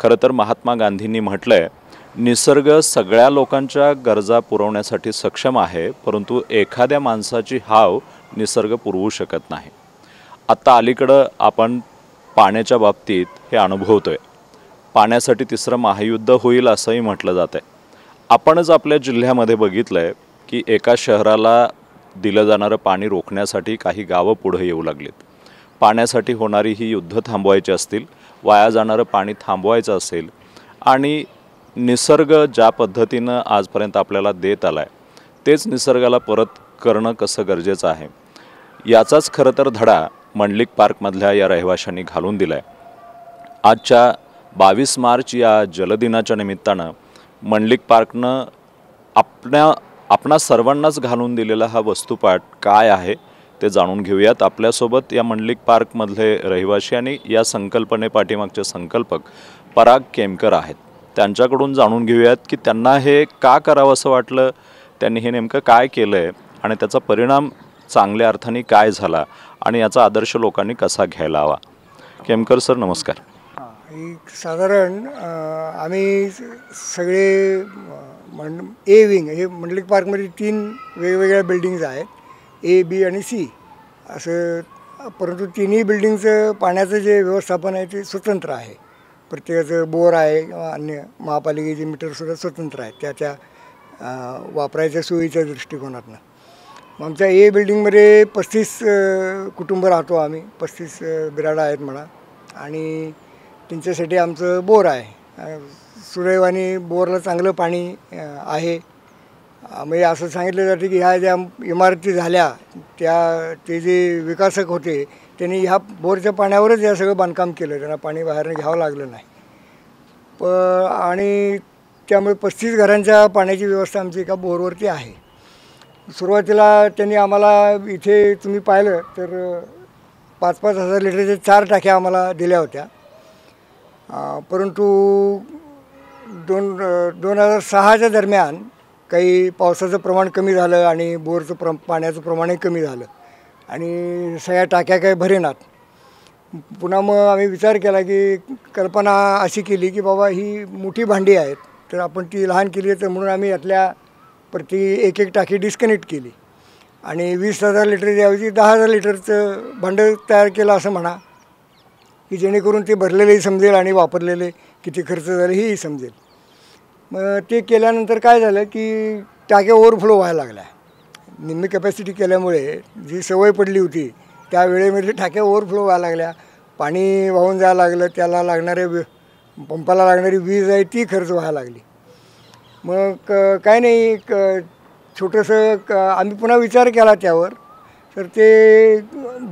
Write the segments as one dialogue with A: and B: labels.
A: खरं तर महात्मा गांधींनी म्हटलंय, निसर्ग सगळ्या लोकांच्या गरजा पुरवण्यासाठी सक्षम आहे, परंतु एखाद्या माणसाची हाव निसर्ग पुरवू शकत नाही। आता अलीकडे आपण पाण्याच्या बाबतीत हे अनुभवतोय। पाण्यासाठी तिसरं महायुद्ध होईल असंही म्हटलं जातंय। आपणच आपल्या जिल्ह्यामध्ये बघितलंय की एका शहराला दिलं जाणारं पाणी रोखण्यासाठी काही गावं पुढे येऊ लागलीत। पाण्यासाठी होणारी ही युद्ध थांबवायची असतील, वाया जाणारं पाणी थांबवायचं असेल आणि निसर्ग ज्या पद्धतीनं आजपर्यंत आपल्याला देत आलाय तेच निसर्गाला परत करणं कसं गरजेचं आहे, याचाच खरं तर धडा मंडलिक पार्कमधल्या या रहिवाशांनी घालून दिलाय। आजच्या 22 मार्च या जलदिनाच्या निमित्तानं मंडलिक पार्कनं आपणा सर्वांनाच घालून दिलेला हा वस्तुपाठ काय आहे ते जाणून घेऊयात। आपल्यासोबत या मंडलिक पार्कमधले रहिवासी आणि या संकल्पनेपाठीमागचे संकल्पक पराग केमकर आहेत। त्यांच्याकडून जाणून घेऊयात की त्यांना हे का करावं असं वाटलं, त्यांनी हे नेमकं काय केलंय आणि त्याचा परिणाम चांगल्या अर्थाने काय झाला आणि याचा आदर्श लोकांनी कसा घ्यायला हवा। केमकर सर, नमस्कार।
B: साधारण आम्ही सगळे ए विंग हे मंडलिक पार्कमध्ये 3 वेगवेगळ्या बिल्डिंग्स आहेत, ए बी आणि सी असं, परंतु तिन्ही बिल्डिंगचं पाण्याचं जे व्यवस्थापन आहे ते स्वतंत्र आहे। प्रत्येकाचं बोर आहे किंवा अन्य महापालिकेचे मीटरसुद्धा स्वतंत्र आहेत त्या वापरायच्या सोयीच्या दृष्टिकोनातून। आमच्या ए बिल्डिंगमध्ये 35 कुटुंब राहतो आम्ही, 35 बिराडा आहेत म्हणा, आणि त्यांच्यासाठी आमचं बोर आहे। सुदैवाने बोरला चांगलं पाणी आहे। म्हणजे असं सांगितलं जातं की ह्या ज्या इमारती झाल्या ते जे विकासक होते त्यांनी ह्या बोरच्या पाण्यावरच या सगळं बांधकाम केलं, त्यांना पाणी बाहेरनं घ्यावं लागलं नाही। आणि त्यामुळे 35 घरांच्या पाण्याची व्यवस्था आमची एका बोरवरती आहे। सुरुवातीला त्यांनी आम्हाला इथे तुम्ही पाहिलं तर 5-5 हजार लिटरच्या 4 टाक्या आम्हाला दिल्या होत्या, परंतु 2006च्या दरम्यान काही पावसाचं प्रमाण कमी झालं आणि बोरचं पाण्याचं प्रमाणही कमी झालं आणि सगळ्या टाक्या काही भरेनात। पुन्हा मग आम्ही विचार केला की कल्पना अशी केली की बाबा ही मोठी भांडी आहेत तर आपण ती लहान केली, तर म्हणून आम्ही यातल्या प्रति एक टाकी डिस्कनेक्ट केली आणि 20,000 लिटरच्या ऐवजी 10,000 लिटरचं भांडं तयार केलं असं म्हणा, की जेणेकरून ते भरलेलेही समजेल आणि वापरलेले किती खर्च झाले हेही समजेल। मग ते केल्यानंतर काय झालं की टाक्या ओव्हरफ्लो व्हायला लागल्या। निम्मी कॅपॅसिटी केल्यामुळे जी सवय पडली होती त्या वेळेमध्ये टाक्या ओव्हरफ्लो व्हायला लागल्या, पाणी वाहून जायला लागलं, त्याला लागणारे पंपाला लागणारी वीज आहे ती खर्च व्हायला लागली। मग काय नाही, एक छोटंसं आम्ही पुन्हा विचार केला त्यावर, तर ते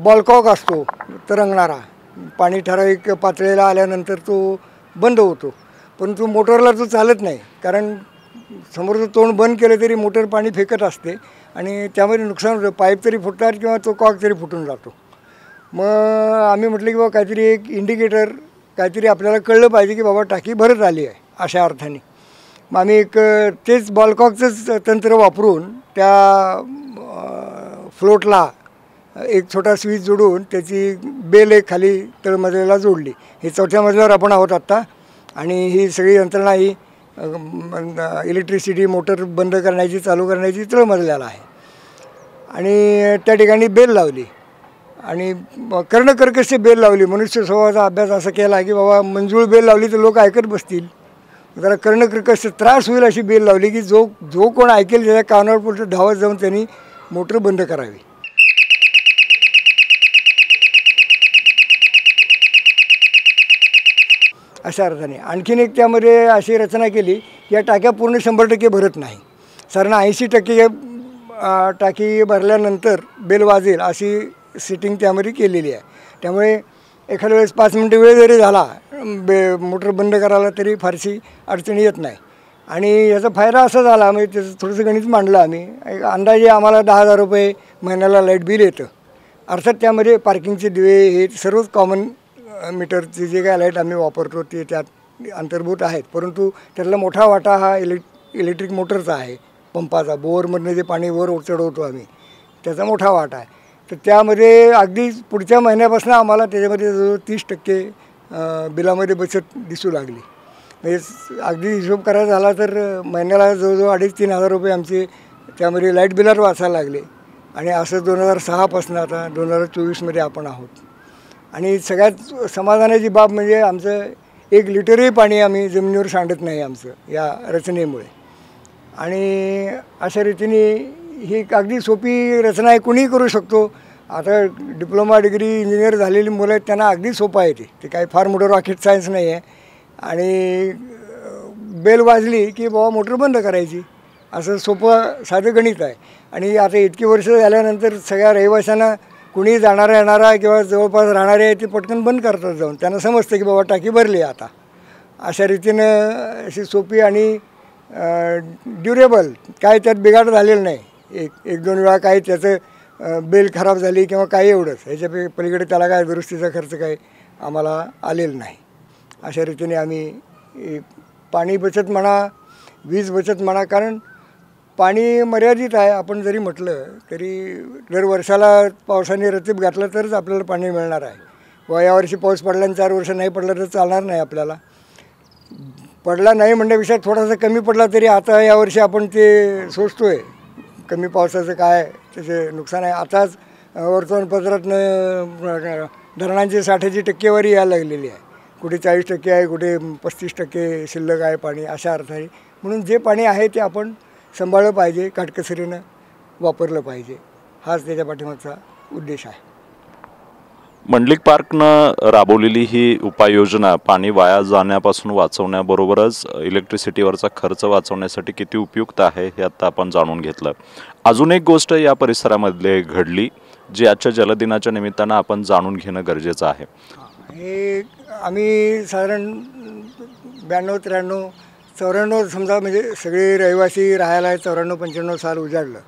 B: बॉलकॉक असतो तरंगणारा, पाणी ठराविक पातळीला आल्यानंतर तो बंद होतो, परंतु मोटरला तो चालत नाही, कारण समोरचं तोंड बंद केलं तरी मोटर पाणी फेकत असते आणि त्यामध्ये नुकसान होतं, पाईप तरी फुटतात किंवा तो कॉक तरी फुटून जातो। मग आम्ही म्हटलं की बाबा काहीतरी एक इंडिकेटर काहीतरी आपल्याला कळलं पाहिजे की बाबा टाकी भरत आली आहे अशा अर्थाने। मग आम्ही एक तेच बॉलकॉकचंच तंत्र वापरून त्या फ्लोटला एक छोटा स्विच जोडून त्याची बेल एक खाली तळमजल्याला जोडली। हे 4थ्या मजल्यावर आपण आहोत आत्ता आणि ही सगळी यंत्रणा ही इलेक्ट्रिसिटी मोटर बंद करण्याची चालू करण्याची तळमजल्याला आहे आणि त्या ठिकाणी बेल लावली आणि कर्णकर्कश बेल लावली। मनुष्य स्वभावाचा अभ्यास असा केला की बाबा मंजूळ बेल लावली तर लोक ऐकत बसतील, जरा कर्णकर्कश त्रास होईल अशी बेल लावली की जो कोण ऐकेल त्याच्या कानावर पुढचं धावत जाऊन त्यांनी मोटर बंद करावी। अशा अर्थाने आणखीन एक त्यामध्ये अशी रचना केली की या टाक्या पूर्ण 100% भरत नाही, साधारण 80% टाकी भरल्यानंतर बेल वाजेल अशी सेटिंग त्यामध्ये केलेली आहे। त्यामुळे एखाद्या वेळेस 5 मिनटं वेळ जरी झाला मोटर बंद करायला तरी फारशी अडचणी येत नाही। आणि याचा फायदा असा झाला, म्हणजे त्याचं थोडंसं गणित मांडलं आम्ही, एक अंदाजे आम्हाला 10,000 रुपये महिन्याला लाईट बिल येतं। अर्थात त्यामध्ये पार्किंगचे दिवे हे सर्वच कॉमन मीटरचे जे काय लाईट आम्ही वापरतो ते त्यात अंतर्भूत आहेत, परंतु त्यातला मोठा वाटा हा इलेक्ट्रिक मोटरचा आहे, पंपाचा, बोअरमधनं जे पाणी वर चढवतो आम्ही त्याचा मोठा वाटा आहे। तर त्यामध्ये अगदी पुढच्या महिन्यापासून आम्हाला त्याच्यामध्ये जवळ 30% बिलामध्ये बचत दिसू लागली। म्हणजे अगदी हिशोब करायचा झाला तर महिन्याला जवळजवळ 2,500-3,000 रुपये आमचे त्यामध्ये लाईट बिलात वाचायला लागले. आणि असं 2006पासून आता 2024मध्ये आपण आहोत. आणि सगळ्यात समाधानाची बाब म्हणजे आमचं 1 लिटरही पाणी आम्ही जमिनीवर सांडत नाही आमचं या रचनेमुळे. आणि अशा रीतीने ही अगदी सोपी रचना आहे, कुणीही करू शकतो. आता डिप्लोमा डिग्री इंजिनियर झालेली मुलं आहेत त्यांना अगदी सोपं आहे ते काही फार मोठं रॉकेट सायन्स नाही आहे. आणि बेल वाजली की बाबा मोटर बंद करायची, असं सोपं साधं गणित आहे. आणि आता इतकी वर्ष झाल्यानंतर सगळ्या रहिवाशांना कुणी जाणारा येणारा किंवा जवळपास राहणारे आहे ते पटकन बंद करतात जाऊन. त्यांना समजतं की बाबा टाकी भरली आता. अशा रीतीनं अशी सोपी आणि ड्युरेबल, काय त्यात बिघाड झालेलं नाही. एक दोन वेळा काही त्याचं बेल खराब झाली किंवा काही एवढंच, ह्याच्या पलीकडे त्याला काय दुरुस्तीचा खर्च काही आम्हाला आलेला नाही. अशा रीतीने आम्ही पाणी बचत म्हणा, वीज बचत म्हणा, कारण पाणी मर्यादित आहे. आपण जरी म्हटलं तरी दर वर्षाला पावसाने रतीब घातलं तरच आपल्याला पाणी मिळणार आहे. व यावर्षी पाऊस पडला आणि 4 वर्ष नाही पडला तर चालणार नाही आपल्याला. पडला नाही म्हणण्यापेक्षा थोडासा कमी पडला तरी आता यावर्षी आपण ते सोचतो आहे कमी पावसाचं काय त्याचे नुकसान आहे. आताच वर्तमानपत्रातनं धरणांची साठ्याची टक्केवारी यायला लागलेली आहे. कुठे 40% आहे, कुठे 35% शिल्लक आहे पाणी, अशा अर्थाने. म्हणून जे पाणी आहे ते आपण सांभाळलं पाहिजे, काटकसरीनं वापरलं पाहिजे, हाच त्याच्या पाठीमागचा उद्देश आहे.
A: मंडलिक पार्कनं राबवलेली ही उपाययोजना पाणी वाया जाण्यापासून वाचवण्याबरोबरच इलेक्ट्रिसिटीवरचा खर्च वाचवण्यासाठी किती उपयुक्त आहे हे आता आपण जाणून घेतलं. अजून एक गोष्ट या परिसरामध्ये घडली जी आजच्या जलदिनाच्या निमित्तानं आपण जाणून घेणं गरजेचं आहे.
B: हे आम्ही साधारण 92, 93, 94 समजा, म्हणजे सगळे रहिवासी राहायला 94-95 साल उजाडलं,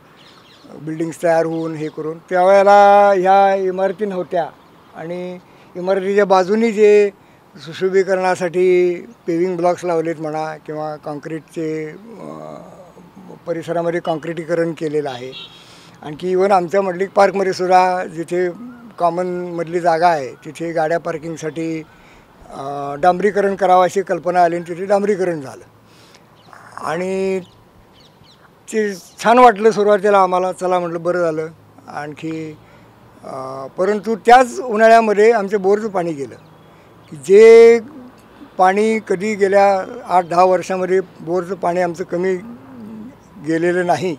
B: बिल्डिंग्स तयार होऊन हे करून. त्यावेळेला ह्या इमारती नव्हत्या आणि इमारतीच्या बाजूनी जे सुशोभीकरणासाठी पेविंग ब्लॉक्स लावलेत म्हणा किंवा कॉन्क्रीटचे परिसरामध्ये कॉन्क्रिटीकरण केलेलं आहे. आणखी इवन आमच्या मंडलिक पार्कमध्ये सुद्धा जिथे कॉमनमधली जागा आहे तिथे गाड्या पार्किंगसाठी डांबरीकरण करावं अशी कल्पना आली आणि तिथे डांबरीकरण झालं. आणि ते छान वाटलं सुरुवातीला आम्हाला, चला म्हटलं बरं झालं. आणखी परंतु त्याच उन्हाळ्यामध्ये आमच्या बोरचं पाणी गेलं, की जे पाणी कधी गेल्या 8-10 वर्षामध्ये बोरचं पाणी आमचं कमी गेलेलं नाही.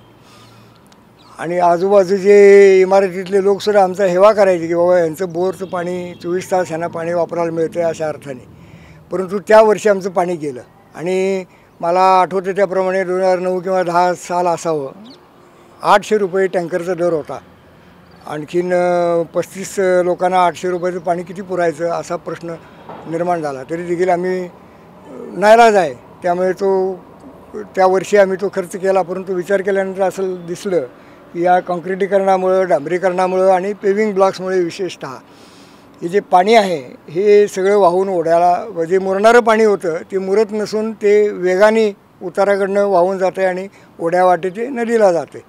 B: आणि आजूबाजूचे इमारतीतले लोकसुद्धा आमचा हेवा करायचे की बाबा यांचं बोरचं पाणी 24 तास यांना पाणी वापरायला मिळतं आहे अशा अर्थाने. परंतु त्या वर्षी आमचं पाणी गेलं. आणि मला आठवतं त्याप्रमाणे 2009 किंवा 10 साल असावं, 800 रुपये टँकरचा दर होता. आणखीन 35 लोकांना 800 रुपयाचं पाणी किती पुरायचं असा प्रश्न निर्माण झाला. तरी देखील आम्ही नाईलाज आहे, त्यामुळे त्या वर्षी आम्ही तो खर्च केला. परंतु विचार केल्यानंतर असं दिसलं की या कॉन्क्रिटीकरणामुळं, डांबरीकरणामुळं आणि पेविंग ब्लॉक्समुळे विशेषतः हे जे पाणी आहे हे सगळं वाहून ओढ्याला, जे मुरणारं पाणी होतं ते मुरत नसून ते वेगाने उताराकडनं वाहून जाते आणि ओढ्या वाटे ते नदीला जाते.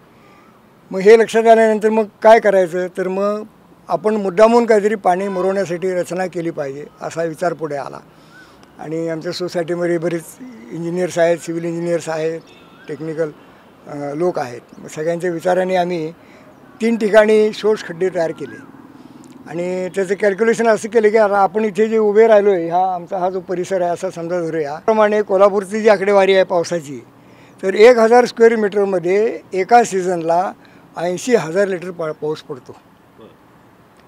B: मग हे लक्षात आल्यानंतर मग काय करायचं, तर मग आपण मुद्दामून काहीतरी पाणी मुरवण्यासाठी रचना केली पाहिजे असा विचार पुढे आला. आणि आमच्या सोसायटीमध्ये बरेच इंजिनियर्स आहेत, सिव्हिल इंजिनियर्स आहेत, टेक्निकल लोक आहेत. मग सगळ्यांच्या विचाराने आम्ही 3 ठिकाणी शोष खड्डे तयार केले. आणि त्याचं कॅल्क्युलेशन असं केलं की आता आपण इथे जे उभे राहिलो आहे, आमचा हा जो परिसर आहे असा समजा धरूया. त्याप्रमाणे कोल्हापूरची जी आकडेवारी आहे पावसाची, तर 1000 स्क्वेअर मीटरमध्ये एका सीझनला 80,000 लिटर पाऊस पडतो.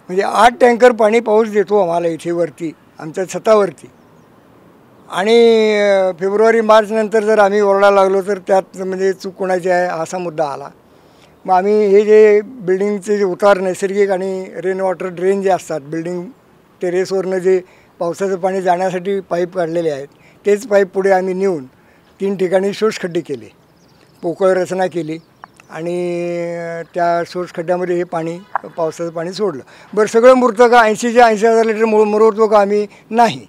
B: म्हणजे 8 टँकर पाणी पाऊस देतो आम्हाला इथे वरती आमच्या छतावरती. आणि फेब्रुवारी-मार्च नंतर जर आम्ही ओरडायला लागलो तर त्यात म्हणजे चूक कोणाची आहे असा मुद्दा आला. मग आम्ही हे जे बिल्डिंगचे जे उतार नैसर्गिक आणि रेन वॉटर ड्रेन जे असतात, बिल्डिंग टेरेसवरनं जे पावसाचं पाणी जाण्यासाठी पाईप काढलेले आहेत तेच पाईप पुढे आम्ही नेऊन 3 ठिकाणी शोष खड्डे केले, पोकळ रचना केली आणि त्या शोष खड्ड्यामध्ये हे पाणी, पावसाचं पाणी सोडलं. बरं, सगळं मुरतं का? 80च्या 80,000 लिटर मुरवतो का आम्ही? नाही.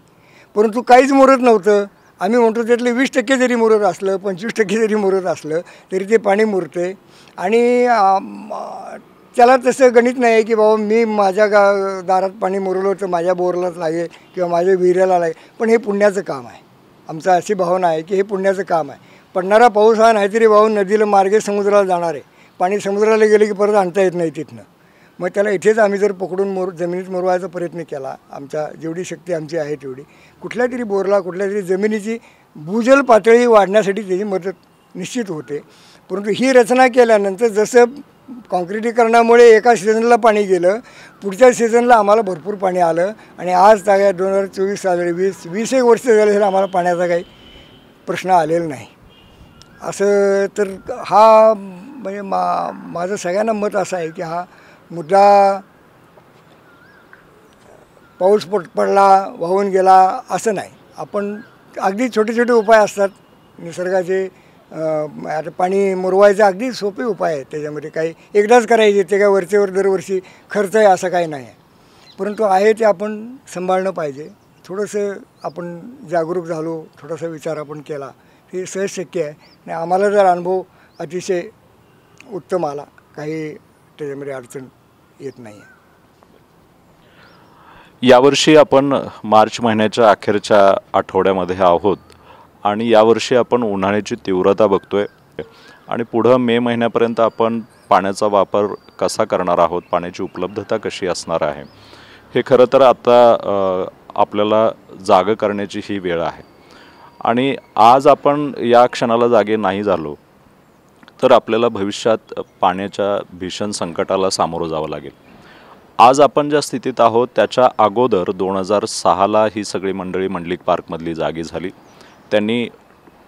B: परंतु काहीच मुरत नव्हतं. आम्ही म्हणतो त्यातले 20% जरी मुरत असलं, 25% जरी मुरत असलं तरी ते पाणी मुरते. आणि त्याला तसं गणित नाही आहे की बाबा मी माझ्या दारात पाणी मुरवलं तर माझ्या बोरलाच लागेल किंवा माझ्या विहिऱ्याला लागेल. पण हे पुण्याचं काम आहे. आमचा अशी भावना आहे की हे पुण्याचं काम आहे. पडणारा पाऊस हा नाहीतरी वाहून नदीला मार्गे समुद्राला जाणार आहे. पाणी समुद्राला गेलं की परत आणता येत नाही तिथनं. मग त्याला इथेच आम्ही जर पकडून जमिनीत मुरवायचा प्रयत्न केला, आमच्या जेवढी शक्ती आमची आहे तेवढी, कुठल्या तरी बोरला कुठल्या तरी जमिनीची भूजल पातळी वाढण्यासाठी त्याची मदत निश्चित होते. परंतु ही रचना केल्यानंतर जसं काँक्रिटीकरणामुळे एका सीझनला पाणी गेलं, पुढच्या सीझनला आम्हाला भरपूर पाणी आलं आणि आज ताग्या 2024 साली 20 वर्ष झाले आम्हाला पाण्याचा काही प्रश्न आलेला नाही. असं तर हा म्हणजे माझं सगळ्यांना मत असं आहे की हा मुद्दा पाऊस पडला वाहून गेला असं नाही. आपण अगदी छोटे छोटे उपाय असतात निसर्गाचे. आता पाणी मुरवायचे अगदी सोपे उपाय आहेत. त्याच्यामध्ये काही एकदाच करायचे, ते काय वरचेवर दरवर्षी खर्च आहे असं काही नाही आहे. परंतु आहे ते आपण सांभाळणं पाहिजे. थोडंसं आपण जागरूक झालो, थोडासा विचार आपण केला, हे सहज शक्य आहे. आणि आम्हाला जर अनुभव अतिशय उत्तम आला, काही त्याच्यामध्ये अडचण येत नाही आहे.
A: यावर्षी आपण मार्च महिन्याच्या अखेरच्या आठवड्यामध्ये आहोत आणि यावर्षी आपण उन्हाळ्याची तीव्रता बघतोय आणि पुढं मे महिन्यापर्यंत आपण पाण्याचा वापर कसा करणार आहोत, पाण्याची उपलब्धता कशी असणार आहे, हे खरं तर आता आपल्याला जागं करण्याची ही वेळ आहे. आणि आज आपण या क्षणाला जागे नाही झालो तर आपल्याला भविष्यात पाण्याच्या भीषण संकटाला सामोरं जावं लागेल. आज आपण ज्या स्थितीत आहोत त्याच्या अगोदर 2006ला ही सगळी मंडळी मंडलिक पार्कमधली जागी झाली. त्यांनी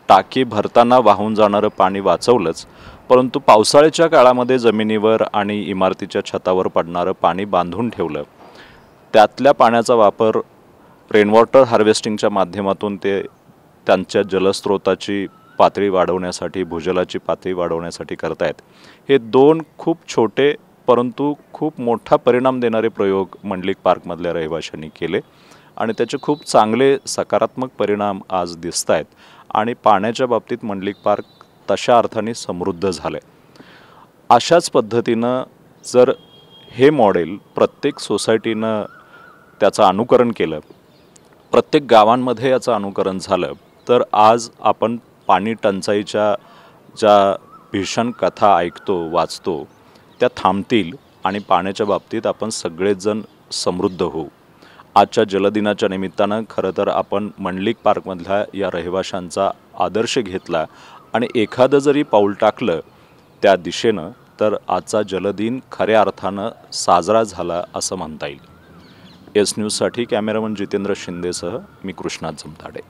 A: टाकी भरताना वाहून जाणारं पाणी वाचवलंच, परंतु पावसाळ्याच्या काळामध्ये जमिनीवर आणि इमारतीच्या छतावर पडणारं पाणी बांधून ठेवलं. त्यातल्या पाण्याचा वापर रेनवॉटर हार्वेस्टिंगच्या माध्यमातून ते त्यांच्या जलस्रोताची पातळी वाढवण्यासाठी, भूजलाची पातळी वाढवण्यासाठी करतायत. हे दोन खूप छोटे परंतु खूप मोठा परिणाम देणारे प्रयोग मंडलिक पार्कमधल्या रहिवाशांनी केले आणि त्याचे खूप चांगले सकारात्मक परिणाम आज दिसत आहेत. आणि पाण्याच्या बाबतीत मंडलिक पार्क तशा अर्थाने समृद्ध झालं आहे. अशाच पद्धतीनं जर हे मॉडेल प्रत्येक सोसायटीनं त्याचं अनुकरण केलं, प्रत्येक गावांमध्ये याचं अनुकरण झालं, तर आज आपण पाणी टंचाईच्या ज्या भीषण कथा ऐकतो, वाचतो, त्या थांबतील आणि पाण्याच्या बाबतीत आपण सगळेच जण समृद्ध होऊ. आजच्या जलदिनाच्या निमित्तानं खरं तर आपण मंडलिक पार्कमधल्या या रहिवाशांचा आदर्श घेतला आणि एखादं जरी पाऊल टाकलं त्या दिशेनं तर आजचा जलदिन खऱ्या अर्थानं साजरा झाला असं म्हणता येईल. एस न्यूजसाठी कॅमेरामन जितेंद्र शिंदेसह मी कृष्णात जमताडे.